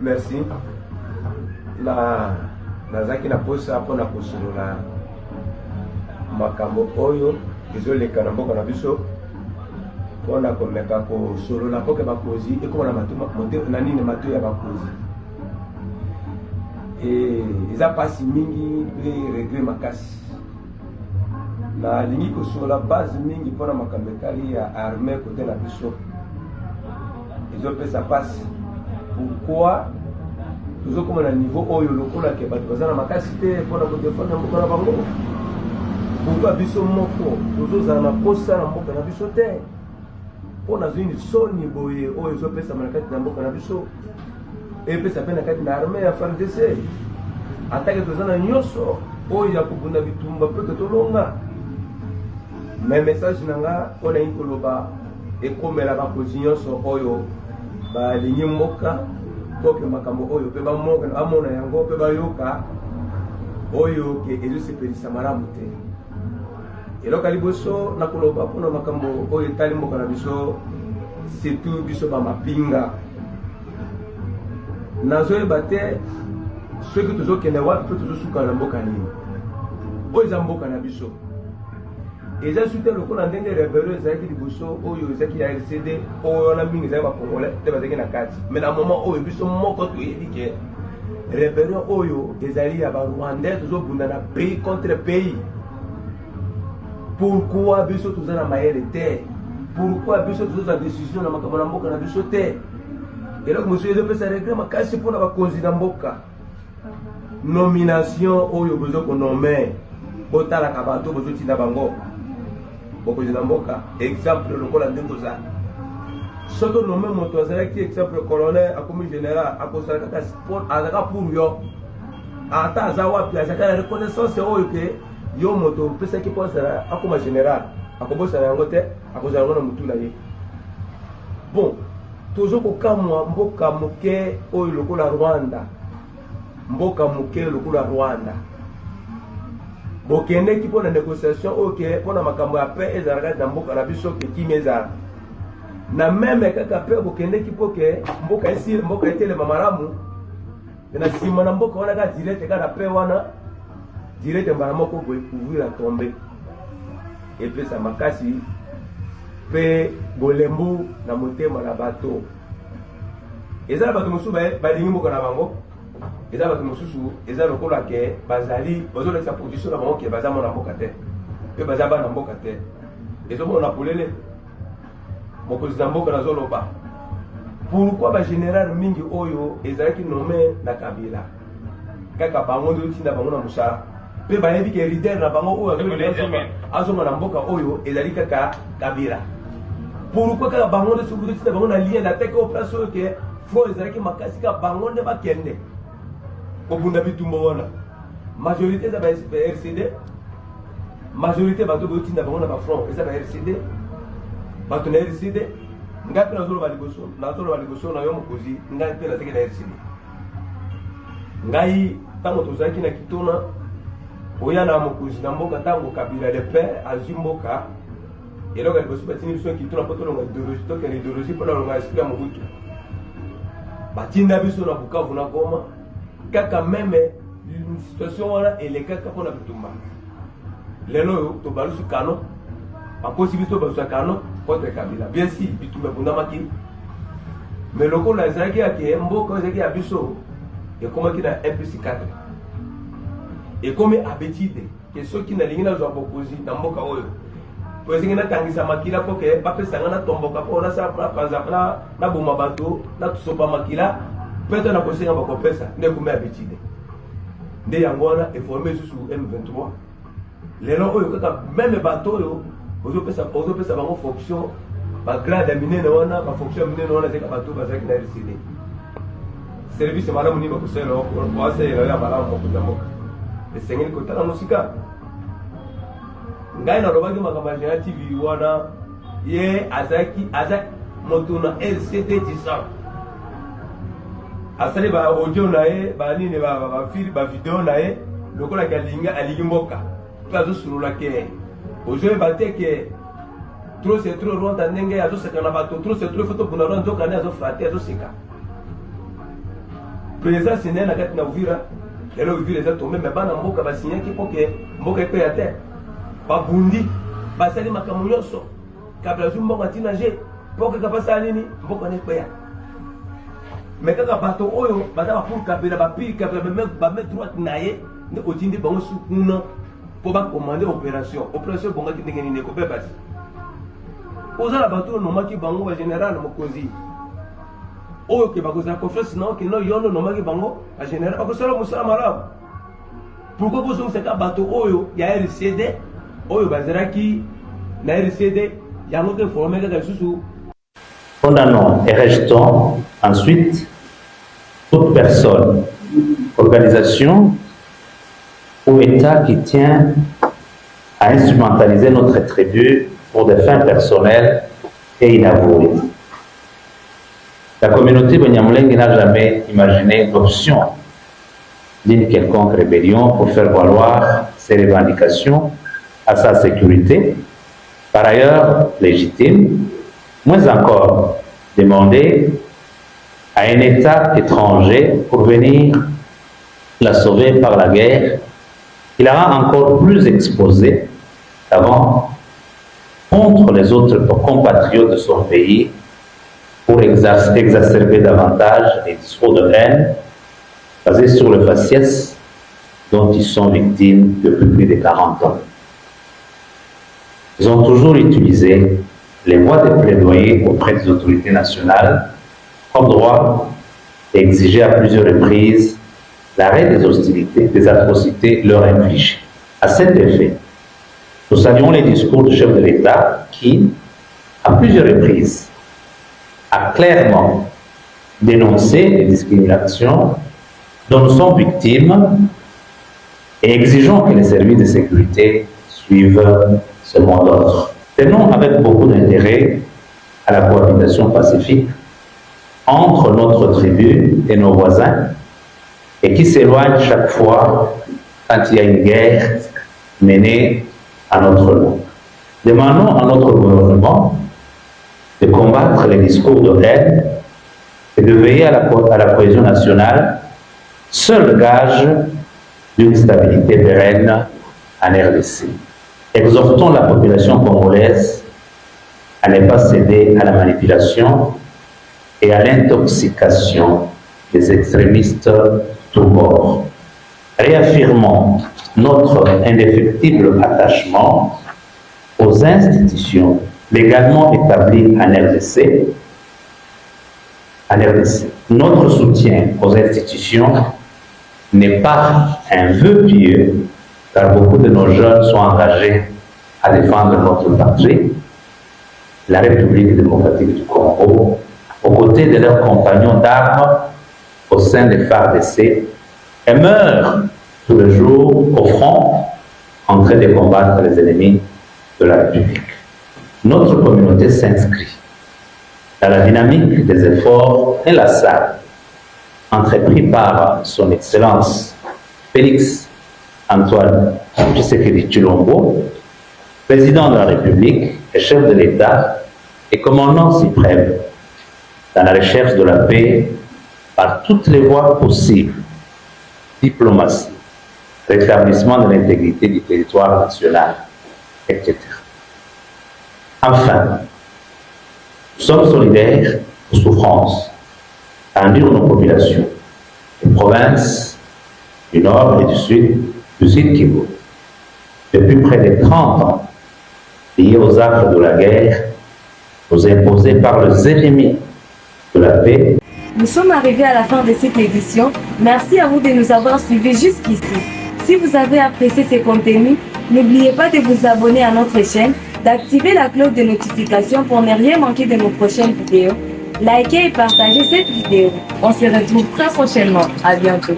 merci. Nazaki na posa mpona kosolola makambo oyo ezoleka na mboka na biso mpona komeka kosolola mpoke bakozi ekoma na nini mato ya bakozi eza pasi mingi mpe regret makasi. Nalingi kosolola base mingi mpona makambo etali ya armée kote na biso ezopesa pasi. Pourquoi tozokoma na niveau oyo lokola ke bato baza na makasi te mpona kodefendre mboka na bango? Pourquoi biso moko tozozala na posa na mboka na biso te mpona zwi soni boye oyo ezopesama na kati na mboka na biso epesa mpe na kati na armée ya FARDC atake toza na nyonso oyo ya kobunda bitumba mpe ke tolonga. Me message na nga mpona yingi koloba ekomela bakozi nyonso oyo balingi mboka toke makambo oyo mpe bamona yango mpe bayoka oyo ke ezosepelisa malamu te. Eloko ya liboso nakoloba mpona makambo oyo etali mboka na biso surtout biso bamapinga. Nazoyeba te soki tozokende wapi mpe tozosuka na mboka nini oyo eza mboka na biso. Eza sute lokola ndenge rebelo ezalaki liboso oyo ezalaki ya RCD oyo wana mingi ezalaki bacongolais te bazalaki na kati. Mais na moment oyo biso moko toyebi ke rebelo oyo ezali ya barwandais tozobunda na pays contre pays. Pourquoi biso toza na mayele te? Pourquoi biso toza na décision na makambo na mboka na biso te? Eloko monsieur ezopesa regret makasi mpona bakonzi na mboka. Nomination oyo bozokonome botalaka bato bozotinda bango bokonzi na mboka. Exemple lokola nde toza soki nome moto azalaki exemple colonel akomi général akosala kaka sport azalaka pour yo ata aza wapi azalaka na reconnaissance oyo ke yo moto opesaki mpo azala akoma général akobosana yango te akozala yango na motu na ye. Bon tozokokamwa mboka moke oyo lokola Rwanda, mboka moke lokola Rwanda bokendeki mpona négociation oyo ke mpona makambo ya paix ezalaka na mboka na biso ke kimi ezala na meme kaka mpe bokendeki mpo ke mboka etelema malamu na nsima na mboka wana kaka direct kaka na paix wana direct mbala moko boye couvrir atombe epesa makasi mpe bolembu na motema na bato. Eza na bato mosusu balingi mboka na bango, eza bato mosusu eza lokola ke bazali bazolekisa position na bango ke baza mona mboka te mpe baza bana mboka te. Ezomona polele mokonzi na mboka nazoloba pourquoi bagénéral mingi oyo ezalaki nome na Kabila kaka bango nde otinda bango na mosala mpe bayebi ke leader na bango oyo azonga na mboka oyo ezali kaka Kabila. Pourquoi kaka bango nde soki otinda bango na lien na teke o place oyo ke fo ezalaki makasi kaka bango nde bakende kobunda bitumba wana. Majorité eza ba RCD, majorité bato botinda bango na bafront eza ba RCD bato na RCD. Ngai mpe nazoloba liboso na yo mokonzi, ngai mpe nazalaki na RCD. Ngai ntango tozalaki na Kitona oya na mokonzi na mboka ntango Kabila de père azwi mboka eloko ya liboso batindi biso Kitona mpo tolonga idéologie tokende idéologie mpo nalonga esprit ya Mobutu. Batinda biso na Bukavu na Goma kaka meme situation wana elekaka mpona bitumba. Lelo oyo tobalusu kano bakosi biso balusa kano contre Kabila. Bien si bitumba ebundamaki mais lokola ezalaki yake mboka ezalaki ya biso ekomaki na 1+4 ekomi habitude ke soki nalingi nazwa bokonzi na mboka oyo po esengi natangisa makila mpo ke bapesanga natomboka mpo naboma bato natusopa makila mpe to nakosenga bakopesa nde ekomi habitude. Nde yango wana eforme susu M23 lelo oyo kaka meme bato oyo ozopesa bango fonction bagrade ya minene wana bafonction ya minene wana ezaka bato bazalaki na RCD. Service malamu nini bakosala oasalela ya malamu mokonzi ya mboka esengeli kotala mosika. Ngai nalobaki makambo ya Général TV wana ye aza moto na RCD 10 asali ba audio na ye banini bavideo na ye lokola ke alingi mboka mpe azosulula ke ozoyeba te ke trop c'est trop Rwanda ndenge azoseka na bato trop c'est trop foto buna Rwanda nzoka nde azofrate azoseka président signé na kati na Uvira lelo Uvira eza tombé mais bana mboka basignaki po ke mboka ekweya te babundi basali makambo nyonso kabla zwi mboka ntina je po kaka basala nini mboka na ekweya mais kaka bato oyo baza bapour kabela bapire kabela bame droite na ye nde otindi bango su kuna po bakomande opération ebongaki ndenge nini ekobeba ti ozala bato oyo nomaki bango bagénéral mokonzi oyo ke bakozala confiance na oke no yono nomaki bango bagénéral bakosala mosala malamu pourquoi bozongisaka bato oyo ya RCD oyo bazalaki na RCD yango ke forme kaka lisusu. Condamnons et rejetons ensuite toute personne, organisation ou État qui tient à instrumentaliser notre tribu pour des fins personnelles et inavouées. La communauté Banyamulenge n'a jamais imaginé l'option d'une quelconque rébellion pour faire valoir ses revendications à sa sécurité, par ailleurs légitime, moins encore demander à un État étranger pour venir la sauver par la guerre, qui la rend encore plus exposée qu'avant contre les autres compatriotes de son pays pour exacerber davantage les discours de haine basés sur le faciès dont ils sont victimes depuis plus de 40 ans. Ils ont toujours utilisé les voies de plaidoyer auprès des autorités nationales comme droit d'exiger à plusieurs reprises l'arrêt des hostilités, des atrocités leur infligées. À cet effet, nous saluons les discours du chef de l'État qui, à plusieurs reprises, a clairement dénoncé les discriminations dont nous sommes victimes et exigeons que les services de sécurité suivent ce mot d'ordre. Tenons avec beaucoup d'intérêt à la cohabitation pacifique entre notre tribu et nos voisins et qui s'éloigne chaque fois quand il y a une guerre menée à notre nom. Demandons à notre gouvernement de combattre les discours de haine et de veiller à la cohésion nationale, seul gage d'une stabilité pérenne en RDC. Exhortons la population congolaise à ne pas céder à la manipulation et à l'intoxication des extrémistes tous bords. Réaffirmons notre indéfectible attachement aux institutions légalement établies en RDC. Notre soutien aux institutions n'est pas un vœu pieux, car beaucoup de nos jeunes sont engagés à défendre notre patrie, la République démocratique du Congo, aux côtés de leurs compagnons d'armes au sein des FARDC, et meurent tous les jours au front en train de combattre les ennemis de la République. Notre communauté s'inscrit dans la dynamique des efforts inlassables entrepris par son Excellence Félix Antoine Tshisekedi Tshilombo, président de la République et chef de l'État et commandant suprême dans la recherche de la paix par toutes les voies possibles, diplomatie, rétablissement de l'intégrité du territoire national, etc. Enfin, nous sommes solidaires aux souffrances endurent nos populations, les provinces du Nord et du Sud Kivu, depuis près de 30 ans, liées aux affres de la guerre, nous imposées par les ennemis de la paix. Nous sommes arrivés à la fin de cette édition. Merci à vous de nous avoir suivis jusqu'ici. Si vous avez apprécié ces contenus, n'oubliez pas de vous abonner à notre chaîne, d'activer la cloche de notification pour ne rien manquer de nos prochaines vidéos. Likez et partagez cette vidéo. On se retrouve très prochainement. À bientôt.